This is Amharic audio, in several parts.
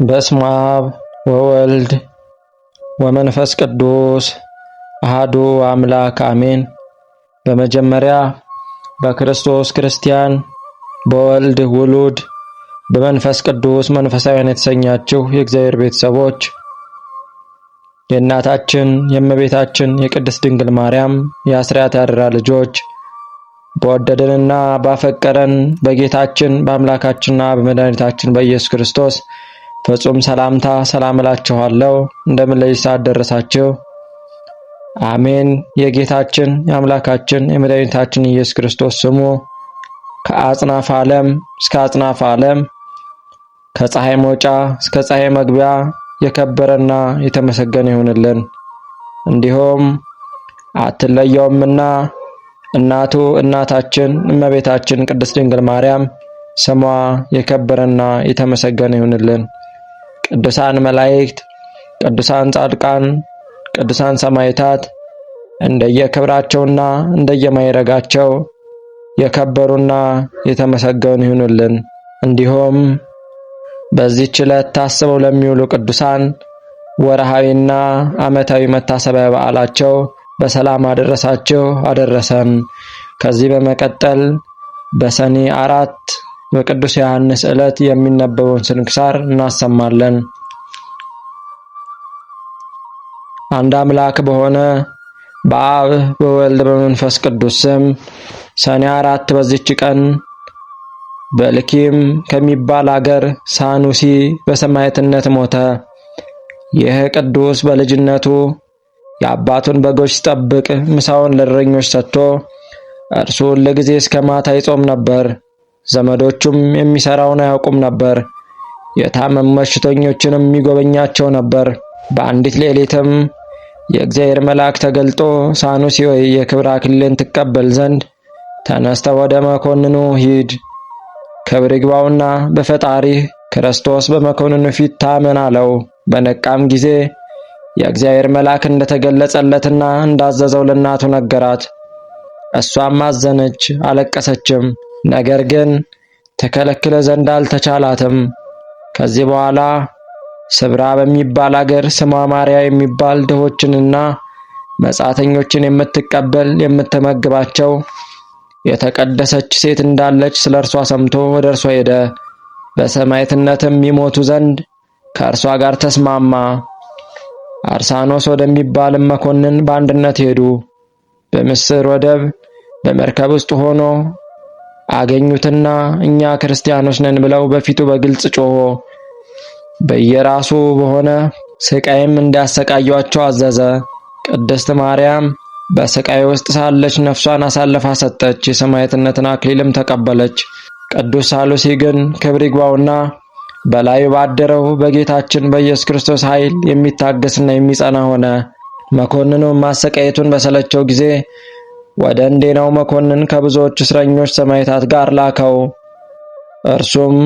በስመ አብ ወወልድ ወመንፈስ ቅዱስ አሐዱ አምላክ አሜን። በመጀመሪያ በክርስቶስ ክርስቲያን፣ በወልድ ውሉድ፣ በመንፈስ ቅዱስ መንፈሳውያን የተሰኛችሁ የእግዚአብሔር ቤተሰቦች የእናታችን የእመቤታችን የቅድስት ድንግል ማርያም የአስራት ያደራ ልጆች በወደደንና ባፈቀረን በጌታችን በአምላካችንና በመድኃኒታችን በኢየሱስ ክርስቶስ ፍጹም ሰላምታ ሰላም እላችኋለሁ። እንደምን ለይሳ ደረሳችሁ? አሜን። የጌታችን የአምላካችን የመድኃኒታችን ኢየሱስ ክርስቶስ ስሙ ከአጽናፈ ዓለም እስከ አጽናፈ ዓለም ከፀሐይ መውጫ እስከ ፀሐይ መግቢያ የከበረና የተመሰገነ ይሁንልን። እንዲሁም አትለየውምና እናቱ እናታችን እመቤታችን ቅድስት ድንግል ማርያም ስሟ የከበረና የተመሰገነ ይሁንልን። ቅዱሳን መላእክት፣ ቅዱሳን ጻድቃን፣ ቅዱሳን ሰማዕታት እንደየክብራቸውና እንደየማይረጋቸው የከበሩና የተመሰገኑ ይሁንልን። እንዲሁም በዚህች ዕለት ታስበው ለሚውሉ ቅዱሳን ወርሃዊና ዓመታዊ መታሰቢያ በዓላቸው በሰላም አደረሳችሁ አደረሰን። ከዚህ በመቀጠል በሰኔ 4 በቅዱስ ዮሐንስ ዕለት የሚነበበውን ስንክሳር እናሰማለን። አንድ አምላክ በሆነ በአብ በወልድ በመንፈስ ቅዱስ ስም ሰኔ 4 በዚች ቀን በልኪም ከሚባል አገር ሳኑሲ በሰማዕትነት ሞተ። ይህ ቅዱስ በልጅነቱ የአባቱን በጎች ሲጠብቅ ምሳውን ለእረኞች ሰጥቶ እርሱ ለጊዜ እስከ ማታ ይጾም ነበር። ዘመዶቹም የሚሰራውን አያውቁም ነበር። የታመሙ በሽተኞችንም የሚጎበኛቸው ነበር። በአንዲት ሌሊትም የእግዚአብሔር መልአክ ተገልጦ ሳኑሲ ሆይ የክብር አክሊልን ትቀበል ዘንድ ተነስተ ወደ መኮንኑ ሂድ፣ ክብር ይግባውና በፈጣሪህ ክርስቶስ በመኮንኑ ፊት ታመን አለው። በነቃም ጊዜ የእግዚአብሔር መልአክ እንደተገለጸለትና እንዳዘዘው ለእናቱ ነገራት። እሷም አዘነች፣ አለቀሰችም። ነገር ግን ተከለክለ ዘንድ አልተቻላትም። ከዚህ በኋላ ስብራ በሚባል አገር ስሟ ማርያ የሚባል ድሆችንና መጻተኞችን የምትቀበል የምትመግባቸው የተቀደሰች ሴት እንዳለች ስለ እርሷ ሰምቶ ወደ እርሷ ሄደ። በሰማዕትነትም ይሞቱ ዘንድ ከእርሷ ጋር ተስማማ። አርሳኖስ ወደሚባልም መኮንን በአንድነት ሄዱ። በምስር ወደብ በመርከብ ውስጥ ሆኖ አገኙትና እኛ ክርስቲያኖች ነን ብለው በፊቱ በግልጽ ጮሆ በየራሱ በሆነ ስቃይም እንዲያሰቃዩአቸው አዘዘ። ቅድስት ማርያም በስቃይ ውስጥ ሳለች ነፍሷን አሳልፋ ሰጠች፣ የሰማዕትነትን አክሊልም ተቀበለች። ቅዱስ ሳሉሲ ግን ክብር ይግባውና በላዩ ባደረው በጌታችን በኢየሱስ ክርስቶስ ኃይል የሚታገስና የሚጸና ሆነ። መኮንኑም ማሰቃየቱን በሰለቸው ጊዜ ወደ እንዴናው መኮንን ከብዙዎች እስረኞች ሰማዕታት ጋር ላከው። እርሱም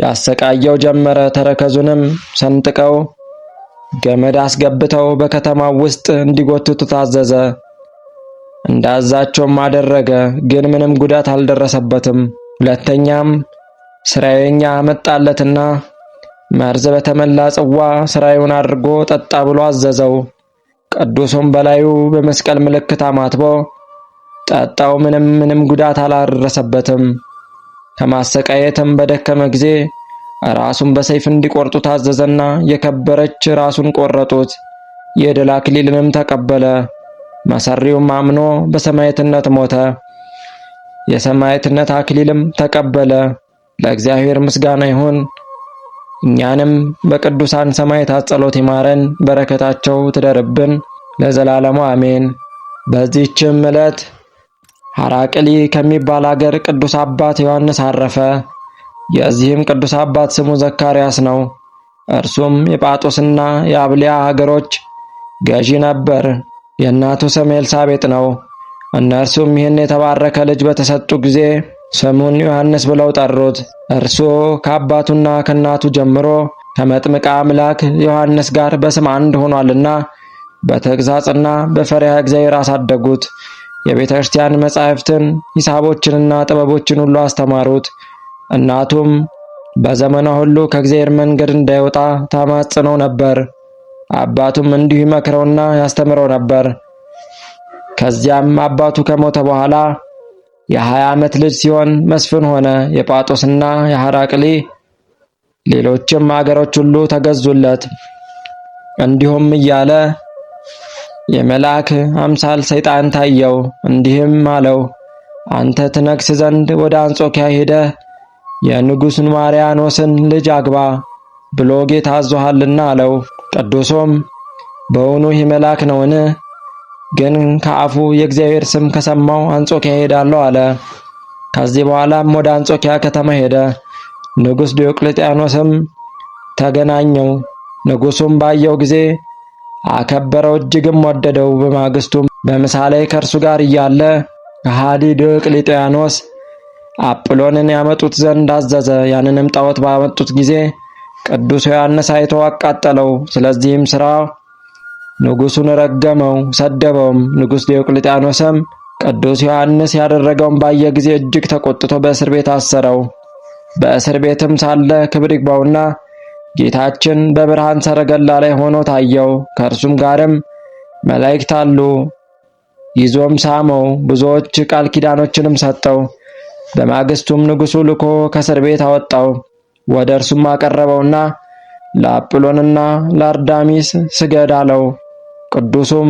ያሰቃየው ጀመረ። ተረከዙንም ሰንጥቀው ገመድ አስገብተው በከተማው ውስጥ እንዲጎትቱ ታዘዘ። እንዳዛቸውም አደረገ፣ ግን ምንም ጉዳት አልደረሰበትም። ሁለተኛም ስራየኛ መጣለትና መርዝ በተመላ ጽዋ ስራዩን አድርጎ ጠጣ ብሎ አዘዘው። ቅዱሱም በላዩ በመስቀል ምልክት አማትቦ ጠጣው። ምንም ጉዳት አላደረሰበትም። ከማሰቃየትም በደከመ ጊዜ ራሱን በሰይፍ እንዲቆርጡ ታዘዘና የከበረች ራሱን ቆረጡት። የድል አክሊልንም ተቀበለ። መሰሪውም አምኖ በሰማዕትነት ሞተ። የሰማዕትነት አክሊልም ተቀበለ። ለእግዚአብሔር ምስጋና ይሁን። እኛንም በቅዱሳን ሰማዕታት ጸሎት ይማረን፣ በረከታቸው ትደርብን ለዘላለሙ አሜን። በዚህችም ዕለት ሐራቅሊ ከሚባል አገር ቅዱስ አባት ዮሐንስ አረፈ። የዚህም ቅዱስ አባት ስሙ ዘካርያስ ነው። እርሱም የጳጦስና የአብሊያ ሀገሮች ገዢ ነበር። የእናቱ ስም ኤልሳቤጥ ነው። እነርሱም ይህን የተባረከ ልጅ በተሰጡ ጊዜ ስሙን ዮሐንስ ብለው ጠሩት። እርሱ ከአባቱና ከእናቱ ጀምሮ ከመጥምቀ አምላክ ዮሐንስ ጋር በስም አንድ ሆኗልና በተግሣጽና በፈሪሃ እግዚአብሔር አሳደጉት። የቤተ ክርስቲያን መጻሕፍትን ሂሳቦችንና ጥበቦችን ሁሉ አስተማሩት። እናቱም በዘመኗ ሁሉ ከእግዚአብሔር መንገድ እንዳይወጣ ታማጽነው ነበር። አባቱም እንዲሁ ይመክረውና ያስተምረው ነበር። ከዚያም አባቱ ከሞተ በኋላ የ20 ዓመት ልጅ ሲሆን መስፍን ሆነ። የጳጦስና የሐራቅሊ ሌሎችም አገሮች ሁሉ ተገዙለት። እንዲሁም እያለ የመልአክ አምሳል ሰይጣን ታየው። እንዲህም አለው፣ አንተ ትነግስ ዘንድ ወደ አንጾኪያ ሄደህ የንጉሡን ማርያኖስን ልጅ አግባ ብሎ ጌታ አዞሃልና አለው። ቅዱሱም በውኑ ይህ መልአክ ነውን? ግን ከአፉ የእግዚአብሔር ስም ከሰማው አንጾኪያ ሄዳለሁ አለ። ከዚህ በኋላም ወደ አንጾኪያ ከተማ ሄደ። ንጉሥ ዲዮቅልጥያኖስም ተገናኘው። ንጉሡም ባየው ጊዜ አከበረው፣ እጅግም ወደደው። በማግስቱም በምሳ ላይ ከእርሱ ጋር እያለ ከሃዲ ዲዮቅልጥያኖስ አጵሎንን ያመጡት ዘንድ አዘዘ። ያንንም ጣዖት ባመጡት ጊዜ ቅዱስ ዮሐንስ አይቶ አቃጠለው። ስለዚህም ሥራ ንጉሡን ረገመው፣ ሰደበውም። ንጉሥ ዲዮቅልጥያኖስም ቅዱስ ዮሐንስ ያደረገውን ባየ ጊዜ እጅግ ተቆጥቶ በእስር ቤት አሰረው። በእስር ቤትም ሳለ ክብር ይግባውና ጌታችን በብርሃን ሰረገላ ላይ ሆኖ ታየው። ከእርሱም ጋርም መላእክት አሉ። ይዞም ሳመው፣ ብዙዎች ቃል ኪዳኖችንም ሰጠው። በማግስቱም ንጉሡ ልኮ ከእስር ቤት አወጣው። ወደ እርሱም አቀረበውና ለአጵሎንና ለአርዳሚስ ስገድ አለው። ቅዱሱም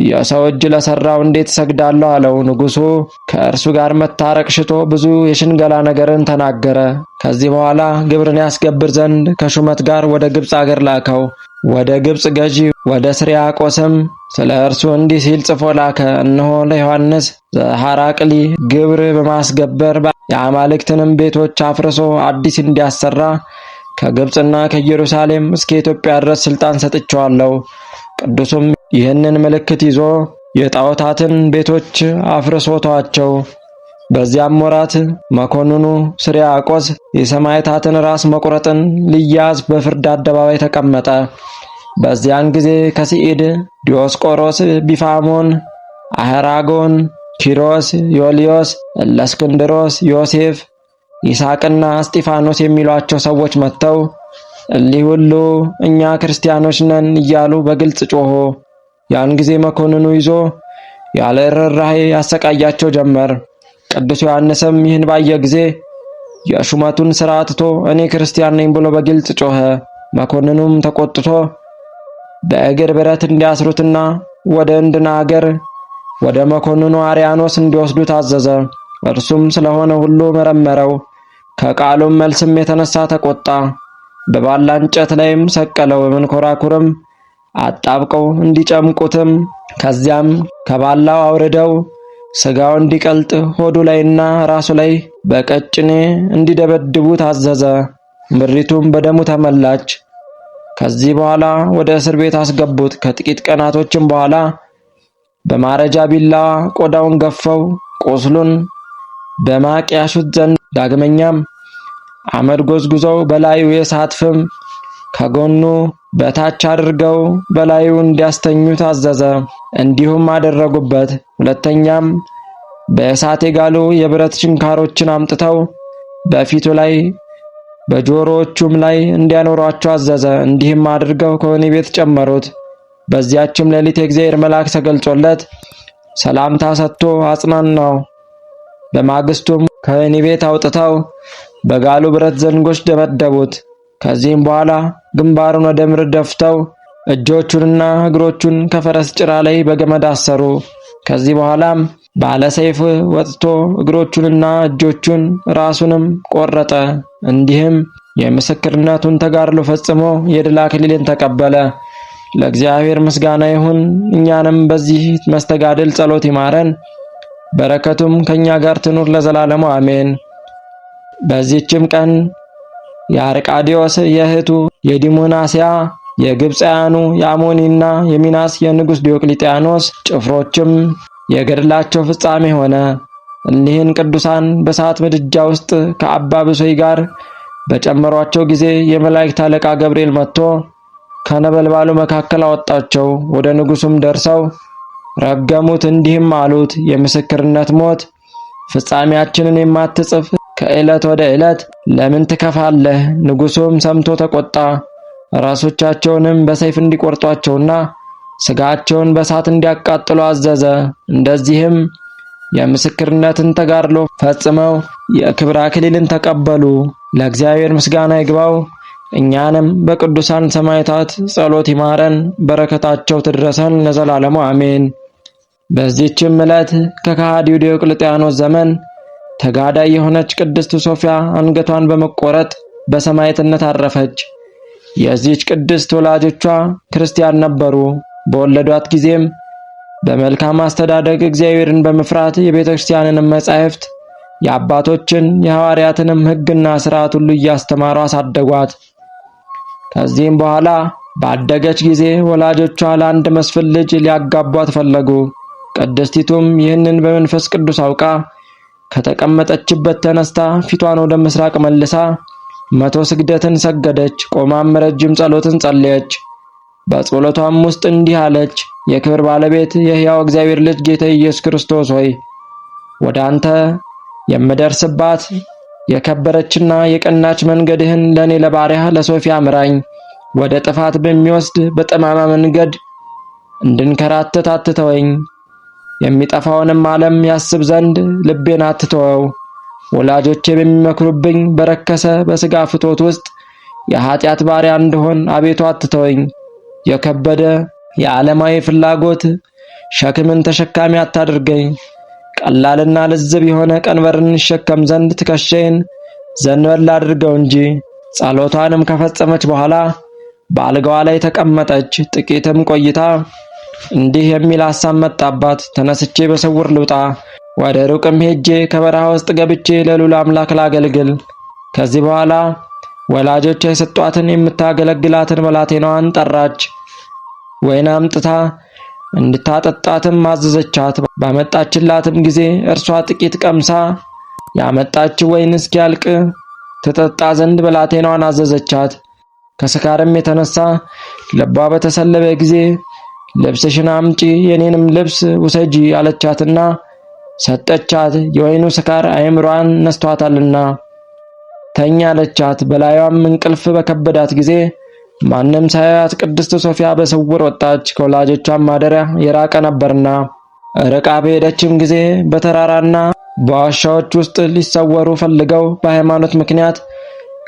የሰው እጅ ለሠራው እንዴት እሰግዳለሁ አለው። ንጉሡ ከእርሱ ጋር መታረቅ ሽቶ ብዙ የሽንገላ ነገርን ተናገረ። ከዚህ በኋላ ግብርን ያስገብር ዘንድ ከሹመት ጋር ወደ ግብፅ አገር ላከው። ወደ ግብፅ ገዢ ወደ ስርያቆስም ስለ እርሱ እንዲህ ሲል ጽፎ ላከ። እነሆ ለዮሐንስ ዘሐራቅሊ ግብር በማስገበር የአማልክትንም ቤቶች አፍርሶ አዲስ እንዲያሰራ ከግብፅና ከኢየሩሳሌም እስከ ኢትዮጵያ ድረስ ሥልጣን ሰጥቼዋለሁ። ቅዱሱም ይህንን ምልክት ይዞ የጣዖታትን ቤቶች አፍርሶ ተዋቸው። በዚያም ወራት መኮንኑ ስርያቆስ የሰማዕታትን ራስ መቁረጥን ሊያዝ በፍርድ አደባባይ ተቀመጠ። በዚያን ጊዜ ከሲኢድ፣ ዲዮስቆሮስ፣ ቢፋሞን፣ አህራጎን፣ ኪሮስ፣ ዮልዮስ፣ እለእስክንድሮስ፣ ዮሴፍ፣ ይስሐቅና እስጢፋኖስ የሚሏቸው ሰዎች መጥተው እሊህ ሁሉ እኛ ክርስቲያኖች ነን እያሉ በግልጽ ጮኹ። ያን ጊዜ መኮንኑ ይዞ ያለ ርኅራኄ ያሰቃያቸው ጀመር። ቅዱስ ዮሐንስም ይህን ባየ ጊዜ የሹመቱን ሥራ ትቶ እኔ ክርስቲያን ነኝ ብሎ በግልጽ ጮኸ። መኮንኑም ተቆጥቶ በእግር ብረት እንዲያስሩትና ወደ እንድና አገር ወደ መኮንኑ አርያኖስ እንዲወስዱት አዘዘ። እርሱም ስለሆነ ሁሉ መረመረው። ከቃሉም መልስም የተነሳ ተቆጣ። በባላ እንጨት ላይም ሰቀለው። በመንኮራኩርም አጣብቀው እንዲጨምቁትም ከዚያም ከባላው አውርደው ሥጋው እንዲቀልጥ ሆዱ ላይና ራሱ ላይ በቀጭኔ እንዲደበድቡት አዘዘ። ምድሪቱም በደሙ ተመላች። ከዚህ በኋላ ወደ እስር ቤት አስገቡት። ከጥቂት ቀናቶችም በኋላ በማረጃ ቢላዋ ቆዳውን ገፈው ቁስሉን በማቅ ያሹት ዘንድ ዳግመኛም አመድ ጎዝጉዘው በላዩ የእሳት ፍም ከጎኑ በታች አድርገው በላዩ እንዲያስተኙት አዘዘ። እንዲሁም አደረጉበት። ሁለተኛም በእሳት የጋሉ የብረት ችንካሮችን አምጥተው በፊቱ ላይ በጆሮዎቹም ላይ እንዲያኖሯቸው አዘዘ። እንዲህም አድርገው ከወህኒ ቤት ጨመሩት። በዚያችም ሌሊት የእግዚአብሔር መልአክ ተገልጾለት ሰላምታ ሰጥቶ አጽናናው። በማግስቱም ከወህኒ ቤት አውጥተው በጋሉ ብረት ዘንጎች ደበደቡት። ከዚህም በኋላ ግንባሩን ወደ ምድር ደፍተው እጆቹንና እግሮቹን ከፈረስ ጭራ ላይ በገመድ አሰሩ። ከዚህ በኋላም ባለ ሰይፍ ወጥቶ እግሮቹንና እጆቹን ራሱንም ቆረጠ። እንዲህም የምስክርነቱን ተጋድሎ ፈጽሞ የድል አክሊልን ተቀበለ። ለእግዚአብሔር ምስጋና ይሁን። እኛንም በዚህ መስተጋድል ጸሎት ይማረን፣ በረከቱም ከኛ ጋር ትኑር ለዘላለሙ አሜን። በዚህችም ቀን የአርቃዲዮስ የእህቱ የዲሞናስያ የግብፃያኑ የአሞኒና የሚናስ የንጉሥ ዲዮቅልጥያኖስ ጭፍሮችም የገድላቸው ፍጻሜ ሆነ። እኒህን ቅዱሳን በእሳት ምድጃ ውስጥ ከአባ ብሶይ ጋር በጨመሯቸው ጊዜ የመላእክት አለቃ ገብርኤል መጥቶ ከነበልባሉ መካከል አወጣቸው። ወደ ንጉሡም ደርሰው ረገሙት፣ እንዲህም አሉት፦ የምስክርነት ሞት ፍጻሜያችንን የማትጽፍ ከዕለት ወደ ዕለት ለምን ትከፋለህ? ንጉሡም ሰምቶ ተቆጣ። ራሶቻቸውንም በሰይፍ እንዲቆርጧቸውና ሥጋቸውን በእሳት እንዲያቃጥሉ አዘዘ። እንደዚህም የምስክርነትን ተጋድሎ ፈጽመው የክብር አክሊልን ተቀበሉ። ለእግዚአብሔር ምስጋና ይግባው። እኛንም በቅዱሳን ሰማዕታት ጸሎት ይማረን፣ በረከታቸው ትድረሰን ለዘላለሙ አሜን። በዚህችም ዕለት ከከሃዲው ዲዮቅልጥያኖስ ዘመን ተጋዳይ የሆነች ቅድስት ሶፊያ አንገቷን በመቆረጥ በሰማዕትነት አረፈች። የዚህች ቅድስት ወላጆቿ ክርስቲያን ነበሩ። በወለዷት ጊዜም በመልካም አስተዳደግ እግዚአብሔርን በመፍራት የቤተ ክርስቲያንንም መጻሕፍት የአባቶችን የሐዋርያትንም ሕግና ሥርዓት ሁሉ እያስተማሩ አሳደጓት። ከዚህም በኋላ ባደገች ጊዜ ወላጆቿ ለአንድ መስፍን ልጅ ሊያጋቧት ፈለጉ። ቅድስቲቱም ይህንን በመንፈስ ቅዱስ አውቃ ከተቀመጠችበት ተነስታ ፊቷን ወደ ምስራቅ መልሳ 100 ስግደትን ሰገደች። ቆማም ረጅም ጸሎትን ጸለየች። በጸሎቷም ውስጥ እንዲህ አለች: የክብር ባለቤት የሕያው እግዚአብሔር ልጅ ጌታ ኢየሱስ ክርስቶስ ሆይ ወደ አንተ የምደርስባት የከበረችና የቀናች መንገድህን ለኔ ለባሪያህ ለሶፊያ ምራኝ። ወደ ጥፋት በሚወስድ በጠማማ መንገድ እንድንከራተት አትተወኝ። የሚጠፋውንም ዓለም ያስብ ዘንድ ልቤን አትተወው። ወላጆቼ በሚመክሩብኝ በረከሰ በሥጋ ፍቶት ውስጥ የኃጢአት ባሪያ እንደሆን አቤቱ አትተወኝ። የከበደ የዓለማዊ ፍላጎት ሸክምን ተሸካሚ አታድርገኝ። ቀላልና ልዝብ የሆነ ቀንበርን እንሸከም ዘንድ ትከሻዬን ዘንበል አድርገው እንጂ። ጸሎቷንም ከፈጸመች በኋላ በአልጋዋ ላይ ተቀመጠች። ጥቂትም ቆይታ እንዲህ የሚል ሐሳብ መጣባት: ተነስቼ በስውር ልውጣ፣ ወደ ሩቅም ሄጄ ከበረሃ ውስጥ ገብቼ ለልዑል አምላክ ላገልግል። ከዚህ በኋላ ወላጆቿ የሰጧትን የምታገለግላትን ብላቴናዋን ጠራች። ወይን አምጥታ እንድታጠጣትም አዘዘቻት። ባመጣችላትም ጊዜ እርሷ ጥቂት ቀምሳ ያመጣችው ወይን እስኪያልቅ ትጠጣ ዘንድ ብላቴናዋን አዘዘቻት። ከስካርም የተነሳ ልቧ በተሰለበ ጊዜ ልብስሽን አምጪ፣ የኔንም ልብስ ውሰጂ አለቻትና ሰጠቻት። የወይኑ ስካር አእምሮዋን ነስቷታልና ተኛ አለቻት። በላዩም እንቅልፍ በከበዳት ጊዜ ማንም ሳያያት ቅድስት ሶፊያ በስውር ወጣች። ከወላጆቿም ማደሪያ የራቀ ነበርና። ርቃ በሄደችም ጊዜ በተራራና በዋሻዎች ውስጥ ሊሰወሩ ፈልገው በሃይማኖት ምክንያት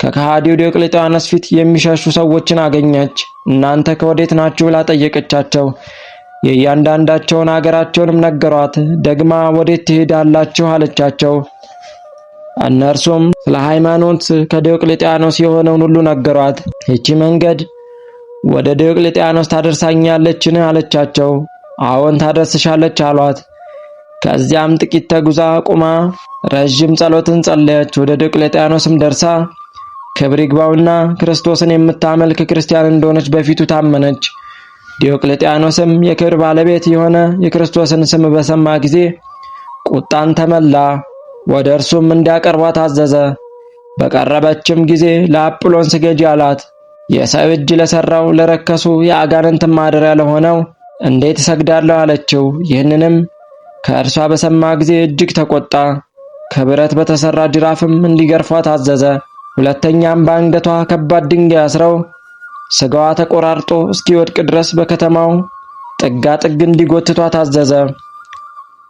ከከሃዲው ዲዮቅልጥያኖስ ፊት የሚሸሹ ሰዎችን አገኘች። እናንተ ከወዴት ናችሁ ብላ ጠየቀቻቸው። የእያንዳንዳቸውን አገራቸውንም ነገሯት። ደግማ ወዴት ትሄዳላችሁ አለቻቸው። እነርሱም ስለ ሃይማኖት ከዲዮቅልጥያኖስ የሆነውን ሁሉ ነገሯት። ይቺ መንገድ ወደ ዲዮቅልጥያኖስ ታደርሳኛለችን አለቻቸው። አዎን ታደርስሻለች አሏት። ከዚያም ጥቂት ተጉዛ ቁማ ረጅም ጸሎትን ጸለየች። ወደ ዲዮቅልጥያኖስም ደርሳ ክብር ይግባውና ክርስቶስን የምታመልክ ክርስቲያን እንደሆነች በፊቱ ታመነች። ዲዮቅልጥያኖስም የክብር ባለቤት የሆነ የክርስቶስን ስም በሰማ ጊዜ ቁጣን ተመላ። ወደ እርሱም እንዲያቀርቧት አዘዘ። በቀረበችም ጊዜ ለአጵሎን ስገጂ አላት። የሰው እጅ ለሠራው ለረከሱ የአጋንንት ማደሪያ ለሆነው እንዴት እሰግዳለሁ አለችው። ይህንንም ከእርሷ በሰማ ጊዜ እጅግ ተቆጣ። ከብረት በተሠራ ጅራፍም እንዲገርፏት አዘዘ። ሁለተኛም በአንገቷ ከባድ ድንጋይ አስረው ሥጋዋ ተቆራርጦ እስኪወድቅ ድረስ በከተማው ጥጋ ጥግ እንዲጎትቷት አዘዘ።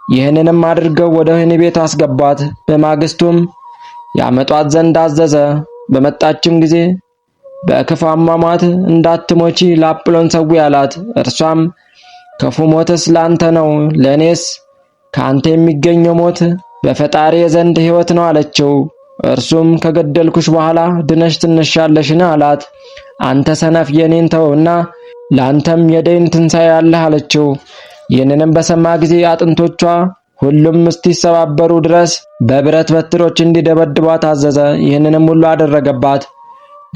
ይህንንም አድርገው ወደ ወህኒ ቤት አስገቧት። በማግስቱም ያመጧት ዘንድ አዘዘ። በመጣችም ጊዜ በክፉ አሟሟት እንዳትሞቺ ለአጵሎን ሰዊ አላት። እርሷም ክፉ ሞትስ ላንተ ነው፣ ለእኔስ ከአንተ የሚገኘው ሞት በፈጣሪ ዘንድ ሕይወት ነው አለችው። እርሱም ከገደልኩሽ በኋላ ድነሽ ትነሻለሽን አላት። አንተ ሰነፍ የኔን ተውና ላንተም የደይን ትንሣኤ አለህ አለችው። ይህንንም በሰማ ጊዜ አጥንቶቿ ሁሉም እስኪሰባበሩ ድረስ በብረት በትሮች እንዲደበድቧት አዘዘ። ይህንንም ሁሉ አደረገባት።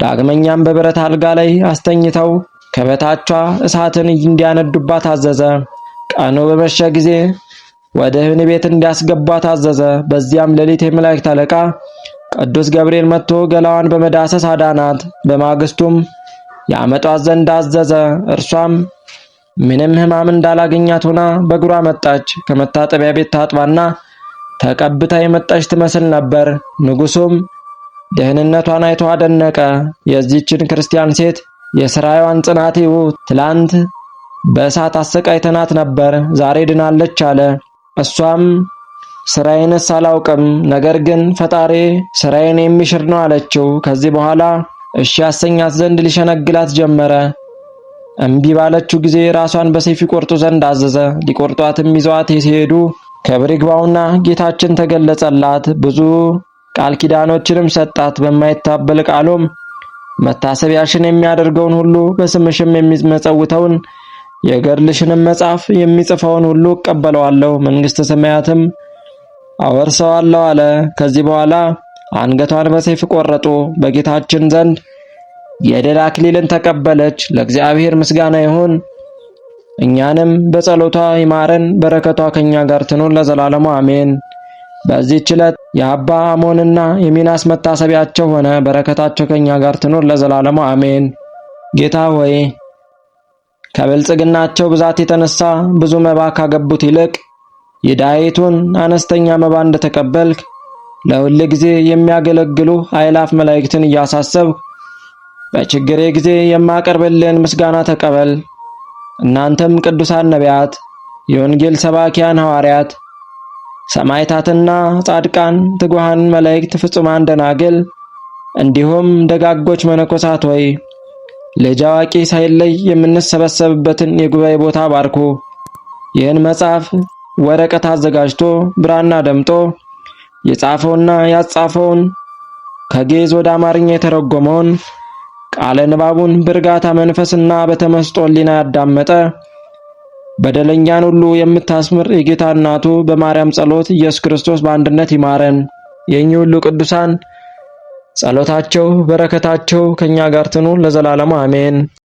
ዳግመኛም በብረት አልጋ ላይ አስተኝተው ከበታቿ እሳትን እንዲያነዱባት አዘዘ። ቀኑ በመሸ ጊዜ ወደ ወህኒ ቤት እንዲያስገቧት አዘዘ። በዚያም ሌሊት የመላእክት አለቃ ቅዱስ ገብርኤል መጥቶ ገላዋን በመዳሰስ አዳናት። በማግስቱም ያመጧት ዘንድ አዘዘ። እርሷም ምንም ሕማም እንዳላገኛት ሆና በእግሯ መጣች። ከመታጠቢያ ቤት ታጥባና ተቀብታ የመጣች ትመስል ነበር። ንጉሡም ደህንነቷን አይቶ አደነቀ። የዚህችን ክርስቲያን ሴት የሥራዋን ጽናት ይሁ ትላንት በእሳት አሰቃይተናት ነበር፣ ዛሬ ድናለች አለ። እሷም ሥራዬንስ አላውቅም፣ ነገር ግን ፈጣሪ ሥራዬን የሚሽር ነው አለችው። ከዚህ በኋላ እሺ ያሰኛት ዘንድ ሊሸነግላት ጀመረ። እምቢ ባለችው ጊዜ ራሷን በሰይፍ ይቆርጡ ዘንድ አዘዘ። ሊቆርጧትም ይዘዋት ሲሄዱ ክብር ይግባውና ጌታችን ተገለጸላት፣ ብዙ ቃል ኪዳኖችንም ሰጣት። በማይታበል ቃሉም መታሰቢያሽን የሚያደርገውን ሁሉ በስምሽም የሚመጸውተውን የገድልሽንም መጽሐፍ የሚጽፈውን ሁሉ እቀበለዋለሁ፣ መንግሥተ ሰማያትም አወርሰዋለሁ አለ። ከዚህ በኋላ አንገቷን በሰይፍ ቆረጡ። በጌታችን ዘንድ የድል አክሊልን ተቀበለች። ለእግዚአብሔር ምስጋና ይሁን፣ እኛንም በጸሎቷ ይማረን፣ በረከቷ ከኛ ጋር ትኑር ለዘላለሙ አሜን። በዚህች ዕለት የአባ አሞንና የሚናስ መታሰቢያቸው ሆነ። በረከታቸው ከኛ ጋር ትኑር ለዘላለሙ አሜን። ጌታ ሆይ ከብልጽግናቸው ብዛት የተነሳ ብዙ መባ ካገቡት ይልቅ የዳይቱን አነስተኛ መባ እንደተቀበልክ ለሁል ጊዜ የሚያገለግሉ አእላፍ መላእክትን እያሳሰብክ በችግሬ ጊዜ የማቀርብልህን ምስጋና ተቀበል። እናንተም ቅዱሳን ነቢያት፣ የወንጌል ሰባኪያን ሐዋርያት፣ ሰማዕታትና ጻድቃን፣ ትጉሃን መላእክት፣ ፍጹማን ደናግል እንዲሁም ደጋጎች መነኮሳት ሆይ ልጅ አዋቂ ሳይለይ የምንሰበሰብበትን የጉባኤ ቦታ ባርኩ። ይህን መጽሐፍ ወረቀት አዘጋጅቶ ብራና ደምጦ የጻፈውና ያጻፈውን ከግዕዝ ወደ አማርኛ የተረጎመውን ቃለ ንባቡን በእርጋታ መንፈስና በተመስጦ ሕሊና ያዳመጠ በደለኛን ሁሉ የምታስምር የጌታ እናቱ በማርያም ጸሎት ኢየሱስ ክርስቶስ በአንድነት ይማረን። የእኚህ ሁሉ ቅዱሳን ጸሎታቸው በረከታቸው ከኛ ጋር ትኑር ለዘላለሙ አሜን።